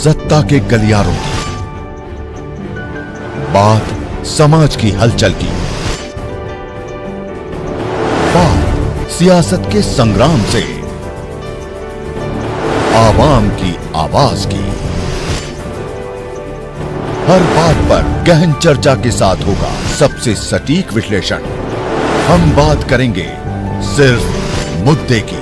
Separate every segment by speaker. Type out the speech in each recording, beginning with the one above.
Speaker 1: सत्ता के गलियारों की, बात समाज की हलचल की, बात सियासत के संग्राम से, आवाम की आवाज की। हर बात पर गहन चर्चा के साथ होगा सबसे सटीक विश्लेषण। हम बात करेंगे सिर्फ मुद्दे की।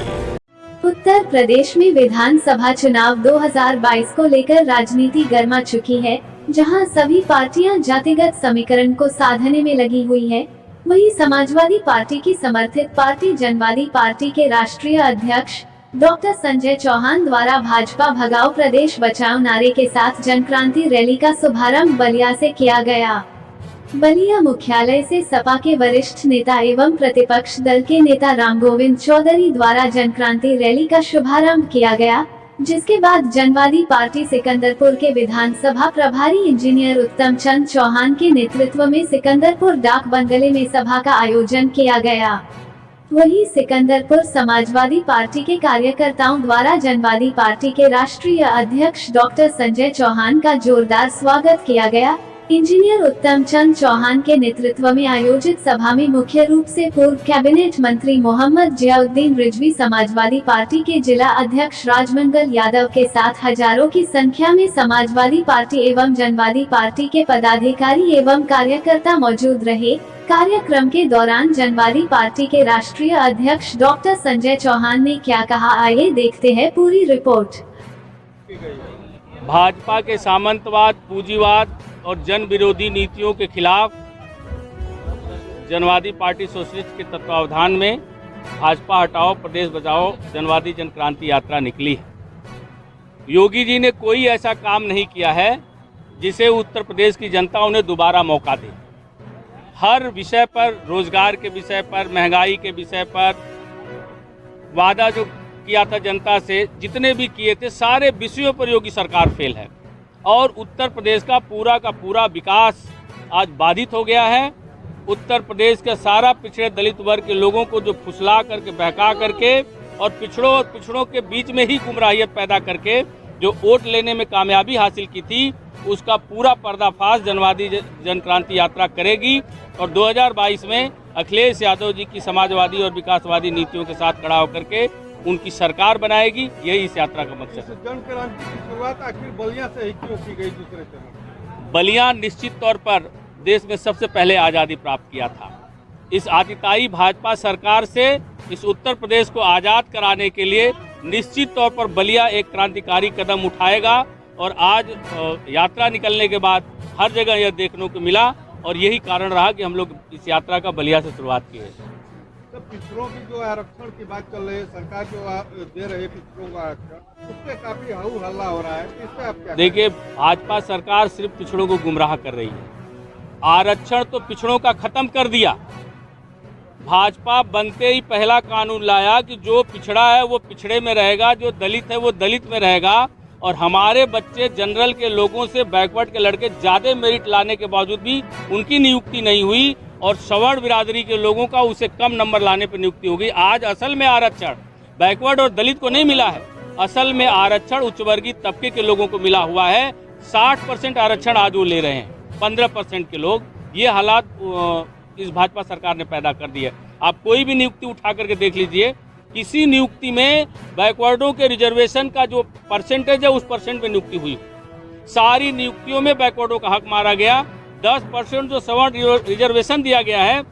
Speaker 2: उत्तर प्रदेश में विधानसभा चुनाव 2022 को लेकर राजनीति गर्मा चुकी है, जहां सभी पार्टियां जातिगत समीकरण को साधने में लगी हुई है। वहीं समाजवादी पार्टी की समर्थित पार्टी जनवादी पार्टी के राष्ट्रीय अध्यक्ष डॉक्टर संजय चौहान द्वारा भाजपा भगाओ प्रदेश बचाओ नारे के साथ जनक्रांति रैली का शुभारंभ बलिया से किया गया। बलिया मुख्यालय से सपा के वरिष्ठ नेता एवं प्रतिपक्ष दल के नेता रामगोविंद चौधरी द्वारा जनक्रांति रैली का शुभारंभ किया गया, जिसके बाद जनवादी पार्टी सिकंदरपुर के विधानसभा प्रभारी इंजीनियर उत्तम चंद चौहान के नेतृत्व में सिकंदरपुर डाक बंगले में सभा का आयोजन किया गया। वहीं सिकंदरपुर समाजवादी पार्टी के कार्यकर्ताओं द्वारा जनवादी पार्टी के राष्ट्रीय अध्यक्ष डॉक्टर संजय चौहान का जोरदार स्वागत किया गया। इंजीनियर उत्तम चंद चौहान के नेतृत्व में आयोजित सभा में मुख्य रूप से पूर्व कैबिनेट मंत्री मोहम्मद जियाउद्दीन रिजवी, समाजवादी पार्टी के जिला अध्यक्ष राजमंगल यादव के साथ हजारों की संख्या में समाजवादी पार्टी एवं जनवादी पार्टी के पदाधिकारी एवं कार्यकर्ता मौजूद रहे। कार्यक्रम के दौरान जनवादी पार्टी के राष्ट्रीय अध्यक्ष डॉक्टर संजय चौहान ने क्या कहा, आइए देखते हैं पूरी रिपोर्ट।
Speaker 3: भाजपा के सामंतवाद, पूंजीवाद और जन विरोधी नीतियों के खिलाफ जनवादी पार्टी सोशलिस्ट के तत्वावधान में भाजपा हटाओ प्रदेश बचाओ जनवादी जनक्रांति यात्रा निकली है। योगी जी ने कोई ऐसा काम नहीं किया है जिसे उत्तर प्रदेश की जनता उन्हें दोबारा मौका दे। हर विषय पर, रोजगार के विषय पर, महंगाई के विषय पर वादा जो किया था जनता से, जितने भी किए थे सारे विषयों पर योगी सरकार फेल है और उत्तर प्रदेश का पूरा विकास आज बाधित हो गया है। उत्तर प्रदेश का सारा पिछड़े दलित वर्ग के लोगों को जो फुसला करके, बहका करके और पिछड़ों के बीच में ही गुमराहियत पैदा करके जो वोट लेने में कामयाबी हासिल की थी, उसका पूरा पर्दाफाश जनवादी जनक्रांति यात्रा करेगी और 2022 में अखिलेश यादव जी की समाजवादी और विकासवादी नीतियों के साथ खड़ा होकर के उनकी सरकार बनाएगी। यही इस यात्रा का मकसद है।
Speaker 4: जनक्रांति की शुरुआत आखिर बलिया से ही क्यों की गई दूसरे चरण?
Speaker 3: बलिया निश्चित तौर पर देश में सबसे पहले आज़ादी प्राप्त किया था। इस आतिताई भाजपा सरकार से इस उत्तर प्रदेश को आज़ाद कराने के लिए निश्चित तौर पर बलिया एक क्रांतिकारी कदम उठाएगा और आज यात्रा निकलने के बाद हर जगह यह देखने को मिला और यही कारण रहा कि हम लोग इस यात्रा का बलिया से शुरुआत की है।
Speaker 4: तो पिछड़ों की जो आरक्षण की बात चल रही है, सरकार जो दे रही है पिछड़ों का आरक्षण, उस पर काफी हाउ हल्ला हो रहा है। इस पे आप क्या
Speaker 3: देखिए, भाजपा सरकार सिर्फ पिछड़ों को गुमराह कर रही है। आरक्षण तो पिछड़ों का खत्म कर दिया। भाजपा बनते ही पहला कानून लाया कि जो पिछड़ा है वो पिछड़े में रहेगा, जो दलित है वो दलित में रहेगा और हमारे बच्चे जनरल के लोगों से, बैकवर्ड के लड़के ज़्यादा मेरिट लाने के बावजूद भी उनकी नियुक्ति नहीं हुई और सवर्ण बिरादरी के लोगों का उसे कम नंबर लाने पर नियुक्ति हो गई। आज असल में आरक्षण बैकवर्ड और दलित को नहीं मिला है, असल में आरक्षण उच्चवर्गीय तबके के लोगों को मिला हुआ है। 60% आरक्षण आज वो ले रहे हैं, 15% के लोग। ये हालात इस भाजपा सरकार ने पैदा कर दिए। आप कोई भी नियुक्ति उठा करके देख लीजिए, किसी नियुक्ति में बैकवर्डों के रिजर्वेशन का जो परसेंटेज है उस परसेंट में नियुक्ति हुई। सारी नियुक्तियों में बैकवर्डों का हक मारा गया। 10% जो सवर्ण रिजर्वेशन दिया गया है,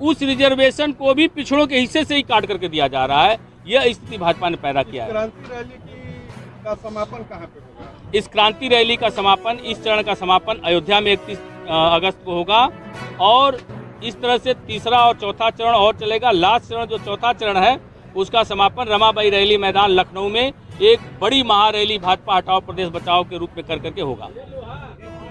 Speaker 3: उस रिजर्वेशन को भी पिछड़ों के हिस्से से ही काट करके दिया जा रहा है। यह स्थिति भाजपा ने पैदा किया है।
Speaker 4: क्रांति रैली का समापन कहाँ पे होगा?
Speaker 3: इस क्रांति रैली का समापन, इस चरण का समापन अयोध्या में 31 अगस्त को होगा और इस तरह से तीसरा और चौथा चरण और चलेगा। लास्ट चरण जो चौथा चरण है उसका समापन रमाबाई रैली मैदान लखनऊ में एक बड़ी महारैली भाजपा हटाओ प्रदेश बचाओ के रूप में कर करके होगा।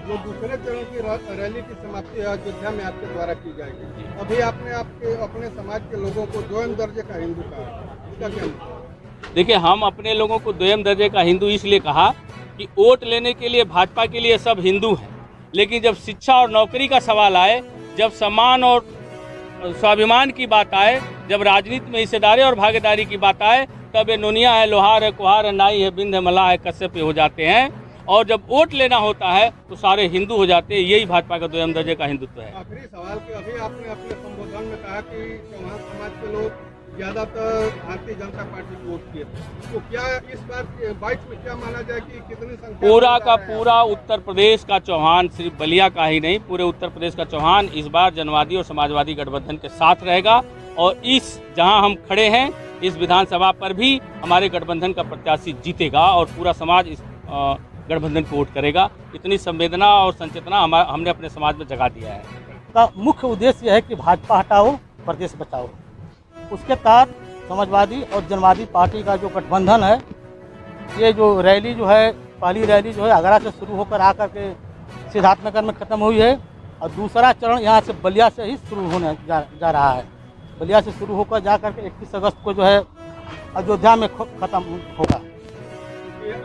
Speaker 4: जो दूसरे चरण की रैली की समाप्ति अयोध्या में आपके द्वारा की जाएगी। अभी आपने अपने समाज के लोगों को द्वितीय दर्जे का हिंदू कहा, इसका क्या मतलब?
Speaker 3: देखिए, हम अपने लोगों को द्वितीय दर्जे का हिंदू इसलिए कहा कि वोट लेने के लिए भाजपा के लिए सब हिंदू हैं, लेकिन जब शिक्षा और नौकरी का सवाल आए, जब सम्मान और स्वाभिमान की बात आए, जब राजनीति में हिस्सेदारी और भागीदारी की बात आए, तब ये नोनिया है, लोहार है, कुहार है, नाई है, बिंद है, मल्लाह है, कश्यप हो जाते हैं। और जब वोट लेना होता है तो सारे हिंदू हो जाते हैं। यही भाजपा का 2 दर्जे का हिंदुत्व है।
Speaker 4: आखिरी सवाल कि अभी आपने अपने संबोधन में कहा कि चौहान समाज के लोग ज्यादातर भारतीय जनता पार्टी को वोट किए थे, तो क्या इस बार 22 में क्या माना जाए कि कितनी संख्या
Speaker 3: पूरा का पूरा उत्तर प्रदेश का चौहान, सिर्फ बलिया का ही नहीं, पूरे उत्तर प्रदेश का चौहान इस बार जनवादी और समाजवादी गठबंधन के साथ रहेगा। और इस जहां हम खड़े हैं इस विधानसभा पर भी हमारे गठबंधन का प्रत्याशी जीतेगा और पूरा समाज इस गठबंधन को वोट करेगा। इतनी संवेदना और संचेतना हमने अपने समाज में जगा दिया है।
Speaker 5: का मुख्य उद्देश्य यह है कि भाजपा हटाओ प्रदेश बचाओ। उसके तहत समाजवादी और जनवादी पार्टी का जो गठबंधन है, ये जो रैली जो है, पहली रैली जो है आगरा से शुरू होकर आकर के सिद्धार्थनगर में ख़त्म हुई है और दूसरा चरण यहाँ से बलिया से ही शुरू होने जा रहा है। बलिया से शुरू होकर जा कर के 21 अगस्त को जो है अयोध्या में ख़त्म होगा।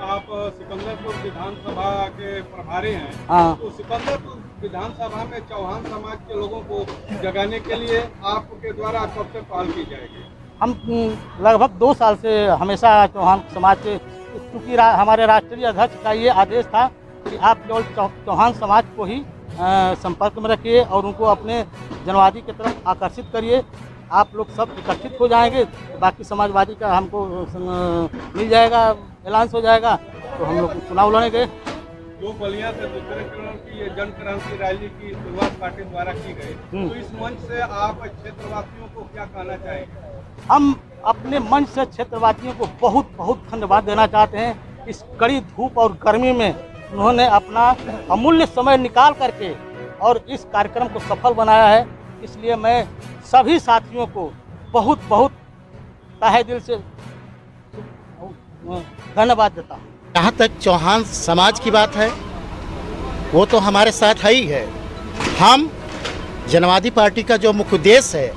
Speaker 4: आप सिकंदरपुर विधानसभा के प्रभारी हैं,
Speaker 5: हाँ।
Speaker 4: तो सिकंदरपुर विधानसभा में चौहान समाज के लोगों को जगाने के लिए आपके द्वारा कब से पहल की जाएगी?
Speaker 5: हम लगभग 2 साल से हमेशा चौहान समाज के, चूँकि हमारे राष्ट्रीय अध्यक्ष का ये आदेश था कि आप केवल चौहान समाज को ही संपर्क में रखिए और उनको अपने जनवादी की तरफ आकर्षित करिए। आप लोग सब एकत्रित हो जाएंगे, बाकी समाजवादी का हमको मिल जाएगा, एलांस हो जाएगा, तो हम लोग चुनाव लड़ेंगे।
Speaker 4: जो बलिया से दूसरे चरण की ये जन क्रांति रैली की शुरुआत पार्टी द्वारा की गई, तो इस मंच से आप क्षेत्रवासियों को क्या कहना चाहेंगे?
Speaker 5: हम अपने मंच से क्षेत्रवासियों को बहुत बहुत धन्यवाद देना चाहते हैं। इस कड़ी धूप और गर्मी में उन्होंने अपना अमूल्य समय निकाल करके और इस कार्यक्रम को सफल बनाया है। इसलिए मैं सभी साथियों को बहुत बहुत तहे दिल से धन्यवाद देता हूँ।
Speaker 6: जहाँ तक चौहान समाज की बात है, वो तो हमारे साथ है ही है। हम जनवादी पार्टी का जो मुख्य उद्देश्य है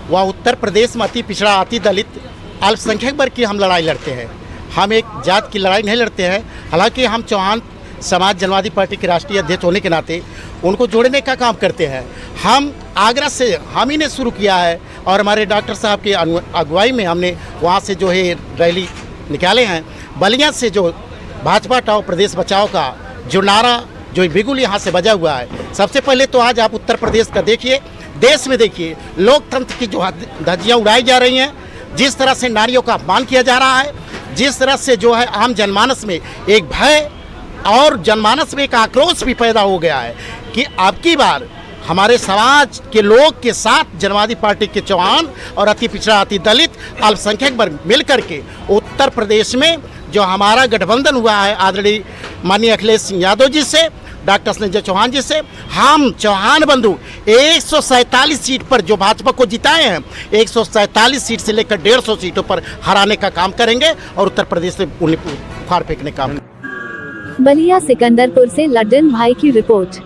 Speaker 6: वह उत्तर प्रदेश में अति पिछड़ा, अति दलित, अल्पसंख्यक वर्ग की हम लड़ाई लड़ते हैं। हम एक जात की लड़ाई नहीं लड़ते हैं। हालांकि हम चौहान समाज जनवादी पार्टी के राष्ट्रीय अध्यक्ष होने के नाते उनको जोड़ने का काम करते हैं। हम आगरा से हम ही ने शुरू किया है और हमारे डॉक्टर साहब की अगुवाई में हमने वहाँ से जो है रैली निकाले हैं। बलिया से जो भाजपा हटाओ प्रदेश बचाओ का जो नारा जो बिगुल यहाँ से बजा हुआ है, सबसे पहले तो आज आप उत्तर प्रदेश का देखिए, देश में देखिए, लोकतंत्र की जो धज्जियाँ उड़ाई जा रही हैं, जिस तरह से नारियों का अपमान किया जा रहा है, जिस तरह से जो है आम जनमानस में एक भय और जनमानस में एक आक्रोश भी पैदा हो गया है कि अब की बार हमारे समाज के लोग के साथ जनवादी पार्टी के चौहान और अति पिछड़ा, अति दलित, अल्पसंख्यक वर्ग मिलकर के उत्तर प्रदेश में जो हमारा गठबंधन हुआ है आदरणीय माननीय अखिलेश सिंह यादव जी से, डॉक्टर संजय चौहान जी से, हम चौहान बंधु 147 सीट पर जो भाजपा को जिताए हैं, 147 सीट से लेकर 150 सीटों पर हराने का काम करेंगे और उत्तर प्रदेश से उन्हें उखाड़ फेंकने का।
Speaker 2: बलिया सिकंदरपुर से लड्डन भाई की रिपोर्ट।